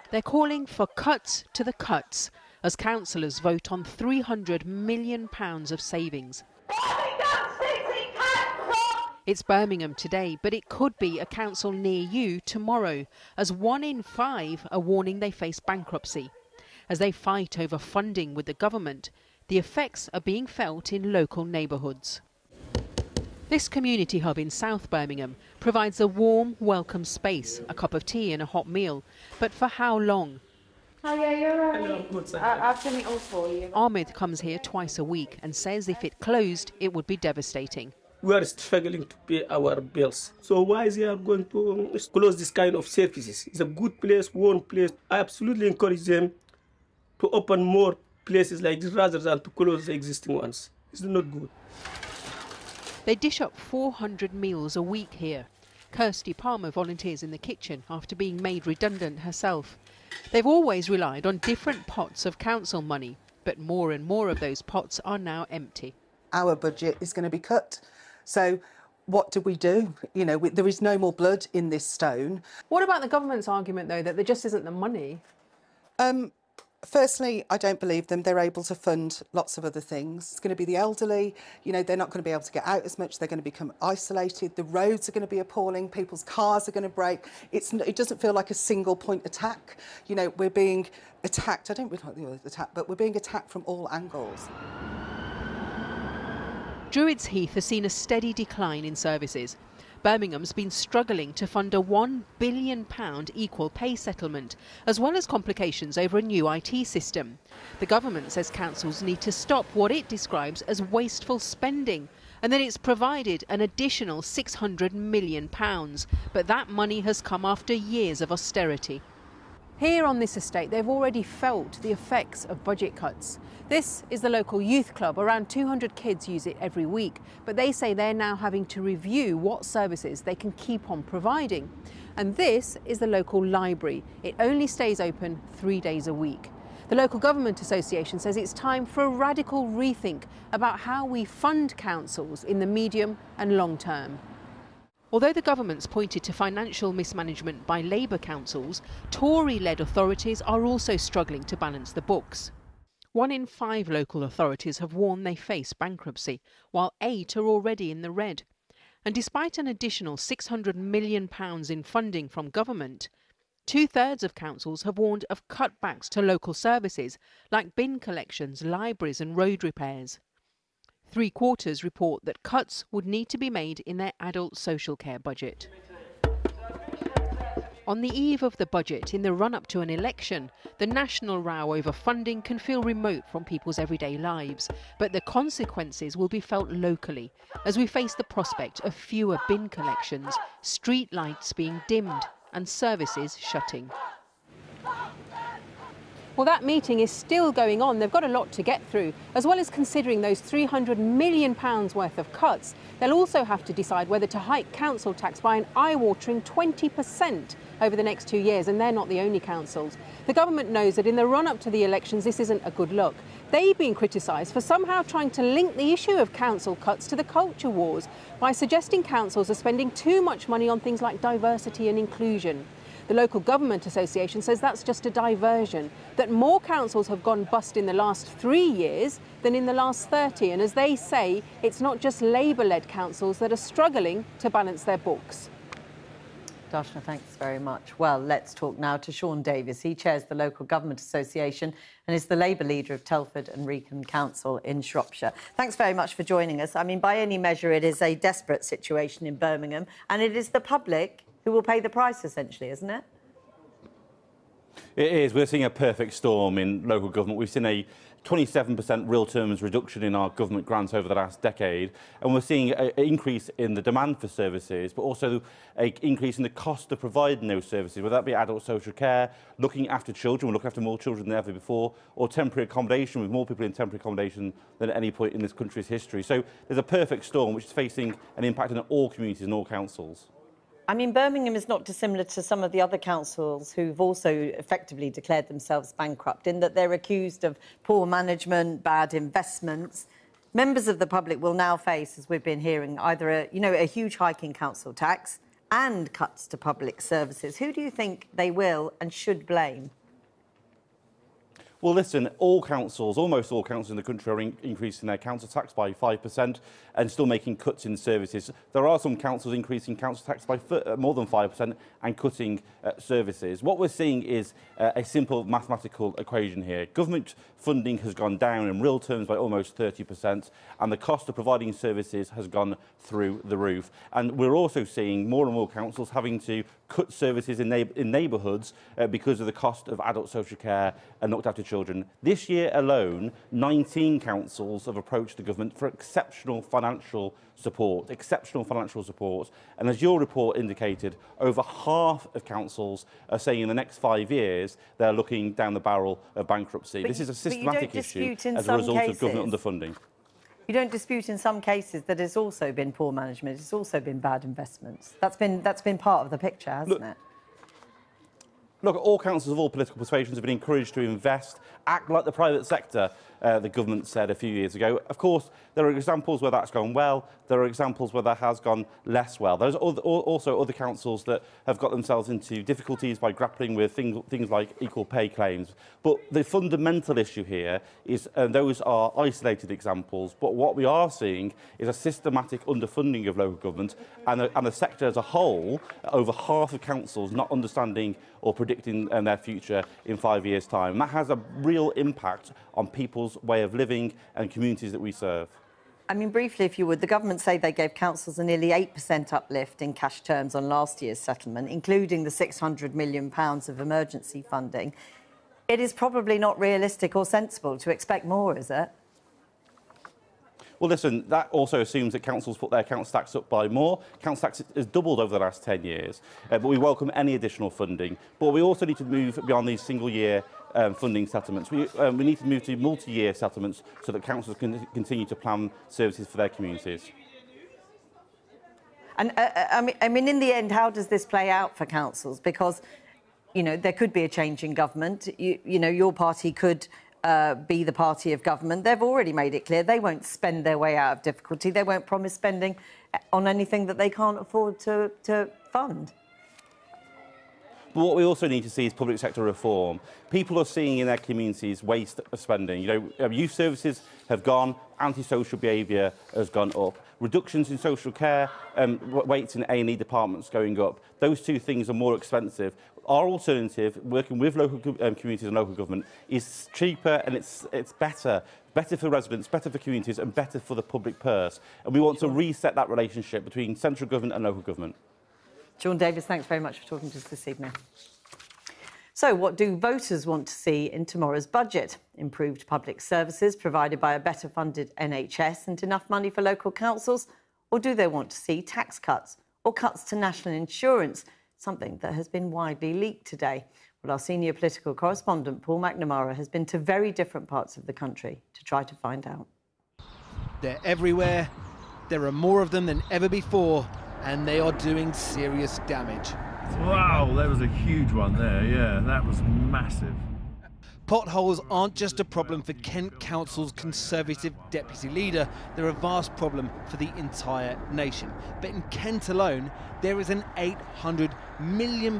They're calling for cuts to the cuts as councillors vote on £300 million of savings. It's Birmingham today, but it could be a council near you tomorrow, as 1 in 5 are warning they face bankruptcy. As they fight over funding with the government, the effects are being felt in local neighbourhoods. This community hub in South Birmingham provides a warm, welcome space, a cup of tea and a hot meal. But for how long? Oh yeah, you're right. I've done it all for you. Ahmed comes here twice a week and says if it closed, it would be devastating. We are struggling to pay our bills. So why is they are going to close this kind of services? It's a good place, warm place. I absolutely encourage them to open more places like this rather than to close the existing ones. It's not good. They dish up 400 meals a week here. Kirsty Palmer volunteers in the kitchen after being made redundant herself. They've always relied on different pots of council money, but more and more of those pots are now empty. Our budget is going to be cut. So what do? You know, there is no more blood in this stone. What about the government's argument, though, that there just isn't the money? Firstly, I don't believe them. They're able to fund lots of other things. It's going to be the elderly. You know, they're not going to be able to get out as much. They're going to become isolated. The roads are going to be appalling. People's cars are going to break. It doesn't feel like a single point attack. You know, we're being attacked. I don't really like the word attack, but we're being attacked from all angles. Druids Heath has seen a steady decline in services. Birmingham's been struggling to fund a £1 billion equal pay settlement, as well as complications over a new IT system. The government says councils need to stop what it describes as wasteful spending, and that it's provided an additional £600 million. But that money has come after years of austerity. Here on this estate, they've already felt the effects of budget cuts. This is the local youth club. Around 200 kids use it every week, but they say they're now having to review what services they can keep on providing. And this is the local library. It only stays open 3 days a week. The Local Government Association says it's time for a radical rethink about how we fund councils in the medium and long term. Although the government's pointed to financial mismanagement by Labour councils, Tory-led authorities are also struggling to balance the books. 1 in 5 local authorities have warned they face bankruptcy, while 8 are already in the red. And despite an additional £600 million in funding from government, 2/3 of councils have warned of cutbacks to local services like bin collections, libraries and road repairs. 3/4 report that cuts would need to be made in their adult social care budget. On the eve of the budget, in the run-up to an election, the national row over funding can feel remote from people's everyday lives, but the consequences will be felt locally as we face the prospect of fewer bin collections, street lights being dimmed and services shutting. Well, that meeting is still going on. They've got a lot to get through. As well as considering those £300 million worth of cuts, they'll also have to decide whether to hike council tax by an eye-watering 20% over the next 2 years, and they're not the only councils. The government knows that in the run-up to the elections, this isn't a good look. They've been criticised for somehow trying to link the issue of council cuts to the culture wars by suggesting councils are spending too much money on things like diversity and inclusion. The Local Government Association says that's just a diversion, that more councils have gone bust in the last 3 years than in the last 30. And as they say, it's not just Labour-led councils that are struggling to balance their books. Darshna, thanks very much. Well, let's talk now to Sean Davis. He chairs the Local Government Association and is the Labour leader of Telford and Wrekin Council in Shropshire. Thanks very much for joining us. I mean, by any measure, it is a desperate situation in Birmingham, and it is the public who will pay the price, essentially, isn't it? It is. We're seeing a perfect storm in local government. We've seen a 27% real terms reduction in our government grants over the last decade, and we're seeing an increase in the demand for services, but also an increase in the cost of providing those services, whether that be adult social care, looking after children, we're looking after more children than ever before, or temporary accommodation, with more people in temporary accommodation than at any point in this country's history. So there's a perfect storm which is facing an impact on all communities and all councils. I mean, Birmingham is not dissimilar to some of the other councils who've also effectively declared themselves bankrupt, in that they're accused of poor management, bad investments. Members of the public will now face, as we've been hearing, either a huge hike in council tax, and cuts to public services. Who do you think they will and should blame? Well, listen, all councils, almost all councils in the country are increasing their council tax by 5% and still making cuts in services. There are some councils increasing council tax by more than 5% and cutting services. What we're seeing is a simple mathematical equation here. Government funding has gone down in real terms by almost 30%, and the cost of providing services has gone through the roof. And we're also seeing more and more councils having to cut services in neighbourhoods because of the cost of adult social care and looked after children. This year alone, 19 councils have approached the government for exceptional financial support. And as your report indicated, over half of councils are saying in the next 5 years they're looking down the barrel of bankruptcy. This is a systematic issue as a result of government underfunding. You don't dispute in some cases that it's also been poor management, it's also been bad investments. That's been part of the picture, hasn't it? Look, all councils of all political persuasions have been encouraged to invest, act like the private sector, the government said a few years ago. Of course, there are examples where that's gone well. There are examples where that has gone less well. There's also other councils that have got themselves into difficulties by grappling with things like equal pay claims. But the fundamental issue here is, and those are isolated examples, but what we are seeing is a systematic underfunding of local government and the sector as a whole, over half of councils not understanding or predicting their future in 5 years' time. And that has a real impact on people's way of living and communities that we serve. I mean, briefly, if you would, the government say they gave councils a nearly 8% uplift in cash terms on last year's settlement, including the £600 million of emergency funding. It is probably not realistic or sensible to expect more, is it? Well, listen, that also assumes that councils put their council tax up by more. Council tax has doubled over the last 10 years, but we welcome any additional funding. But we also need to move beyond these single-year funding settlements. We need to move to multi-year settlements so that councils can continue to plan services for their communities. And I mean, in the end, how does this play out for councils? Because, you know, there could be a change in government. You know, your party could be the party of government. They've already made it clear they won't spend their way out of difficulty. They won't promise spending on anything that they can't afford to fund. But what we also need to see is public sector reform. People are seeing in their communities waste of spending. You know, youth services have gone, antisocial behaviour has gone up. Reductions in social care, waits in A&E departments going up. Those two things are more expensive. Our alternative, working with local communities and local government, is cheaper and it's better. Better for residents, better for communities and better for the public purse. And we want to reset that relationship between central government and local government. Sean Davis, thanks very much for talking to us this evening. So what do voters want to see in tomorrow's budget? Improved public services provided by a better funded NHS and enough money for local councils? Or do they want to see tax cuts or cuts to national insurance, something that has been widely leaked today? Well, our senior political correspondent, Paul McNamara, has been to very different parts of the country to try to find out. They're everywhere. There are more of them than ever before, and they are doing serious damage. Wow, there was a huge one there, yeah, that was massive. Potholes aren't just a problem for Kent Council's Conservative deputy leader, they're a vast problem for the entire nation. But in Kent alone, there is an £800 million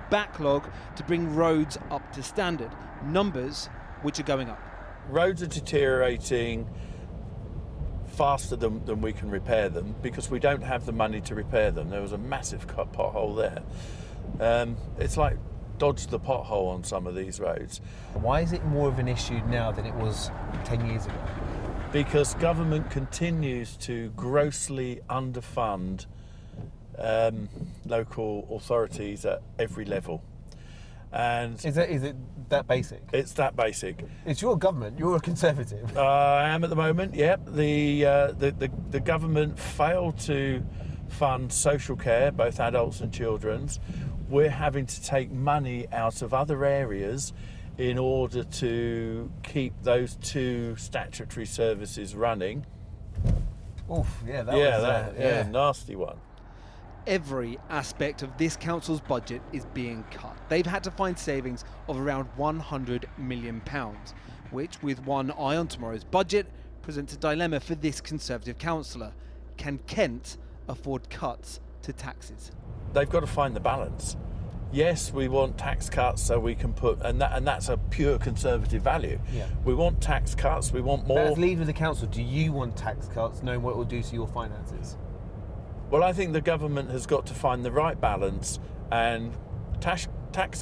backlog to bring roads up to standard, numbers which are going up. Roads are deteriorating faster than we can repair them because we don't have the money to repair them. There was a massive pothole there. It's like dodge the pothole on some of these roads. Why is it more of an issue now than it was 10 years ago? Because government continues to grossly underfund local authorities at every level. And is it that basic? It's that basic. It's your government. You're a Conservative. I am at the moment. Yep. The government failed to fund social care, both adults and children's. We're having to take money out of other areas in order to keep those two statutory services running. Oof, yeah, that was a nasty one. Every aspect of this council's budget is being cut. They've had to find savings of around £100 million, which, with one eye on tomorrow's budget, presents a dilemma for this Conservative councillor. Can Kent afford cuts to taxes? they've got to find the balance. Yes, we want tax cuts so we can put, and that's a pure Conservative value. Yeah. We want tax cuts, we want more. But as leader of the council, do you want tax cuts, knowing what it will do to your finances? Well, I think the government has got to find the right balance, and tax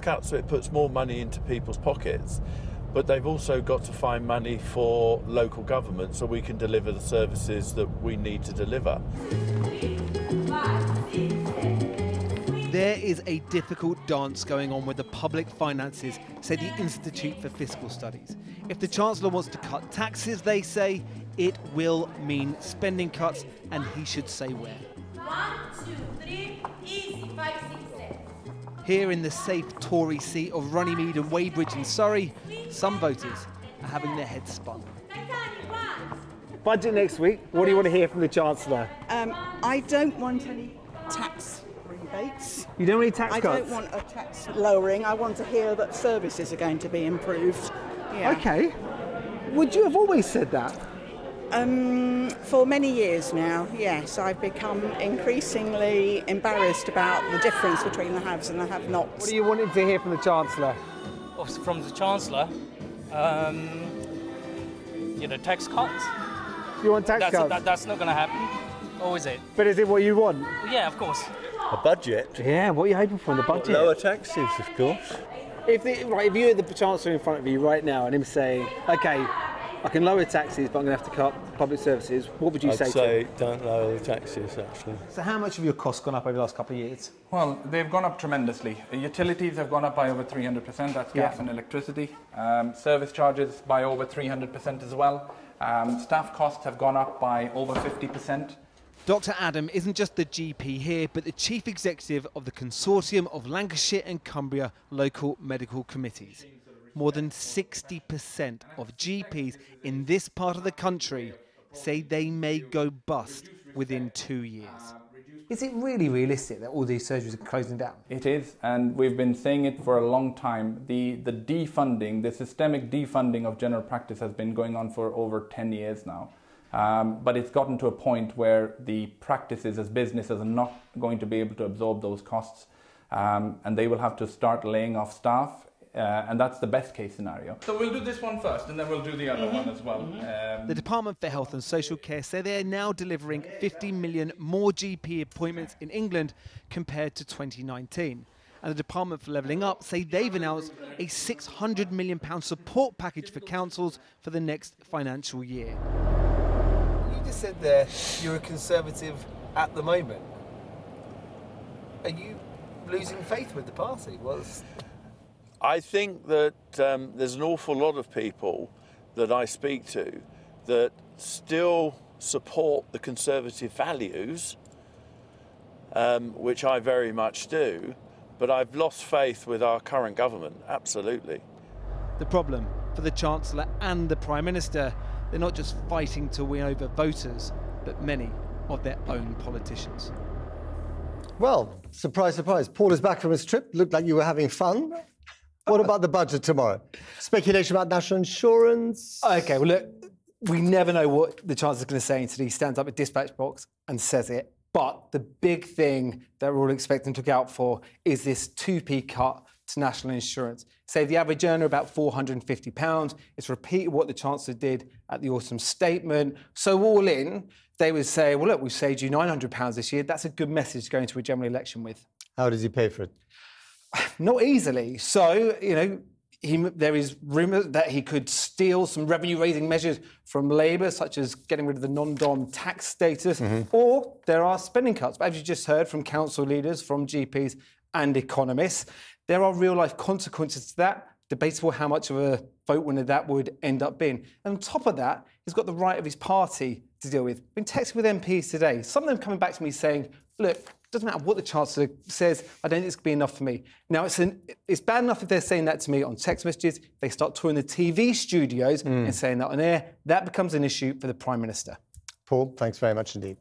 cuts so it puts more money into people's pockets, but they've also got to find money for local government so we can deliver the services that we need to deliver. There is a difficult dance going on with the public finances, say the Institute for Fiscal Studies. If the Chancellor wants to cut taxes, they say, it will mean spending cuts, and he should say where. 1, 2, 3, easy, 5, 6, 7. Here in the safe Tory seat of Runnymede and Weybridge in Surrey, some voters are having their heads spun. Budget next week. What do you want to hear from the Chancellor? I don't want any tax rebates. You don't want any tax cuts? I don't want a tax lowering. I want to hear that services are going to be improved. Yeah. OK. Would you have always said that? For many years now, yes. I've become increasingly embarrassed about the difference between the haves and the have-nots. What are you wanting to hear from the Chancellor? From the Chancellor, tax cuts. You want tax cuts? That's not going to happen. Or is it? But is it what you want? Yeah, of course. A budget? Yeah, what are you hoping for in the budget? Lower taxes, of course. If you had the Chancellor in front of you right now and him saying, OK, I can lower taxes, but I'm going to have to cut public services, what would you say to him? I'd say don't lower the taxes, actually. So how much have your costs gone up over the last couple of years? Well, they've gone up tremendously. Utilities have gone up by over 300%, that's gas and electricity. Service charges by over 300% as well. Staff costs have gone up by over 50%. Dr Adam isn't just the GP here, but the chief executive of the consortium of Lancashire and Cumbria local medical committees. More than 60% of GPs in this part of the country say they may go bust within 2 years. Is it really realistic that all these surgeries are closing down? It is, and we've been saying it for a long time. The defunding, the systemic defunding of general practice has been going on for over 10 years now. But it's gotten to a point where the practices as businesses are not going to be able to absorb those costs, and they will have to start laying off staff. And that's the best case scenario. So we'll do this one first and then we'll do the other one as well. The Department for Health and Social Care say they are now delivering 50 million more GP appointments in England compared to 2019. And the Department for Levelling Up say they've announced a £600 million support package for councils for the next financial year. You just said there you're a Conservative at the moment. Are you losing faith with the party? I think that there's an awful lot of people that I speak to that still support the Conservative values, which I very much do, but I've lost faith with our current government, absolutely. The problem for the Chancellor and the Prime Minister, they're not just fighting to win over voters, but many of their own politicians. Well, surprise, surprise. Paul is back from his trip. Looked like you were having fun. What about the budget tomorrow? Speculation about national insurance? OK, well, look, we never know what the Chancellor's going to say until he stands up at dispatch box and says it. But the big thing that we're all expecting to look out for is this 2p cut to national insurance. Save the average earner about £450. It's repeated what the Chancellor did at the autumn statement. So all in, they would say, well, look, we've saved you £900 this year. That's a good message to go into a general election with. How does he pay for it? Not easily. So, there is rumour that he could steal some revenue-raising measures from Labour, such as getting rid of the non-dom tax status, or there are spending cuts. But as you just heard from council leaders, from GPs and economists, there are real-life consequences to that. Debatable how much of a vote winner that would end up being. And on top of that, he's got the right of his party to deal with. I've been texting with MPs today, some of them coming back to me saying, look, it doesn't matter what the Chancellor says, I don't think it's going to be enough for me. Now, it's bad enough if they're saying that to me on text messages. They start touring the TV studios and saying that on air. That becomes an issue for the Prime Minister. Paul, thanks very much indeed.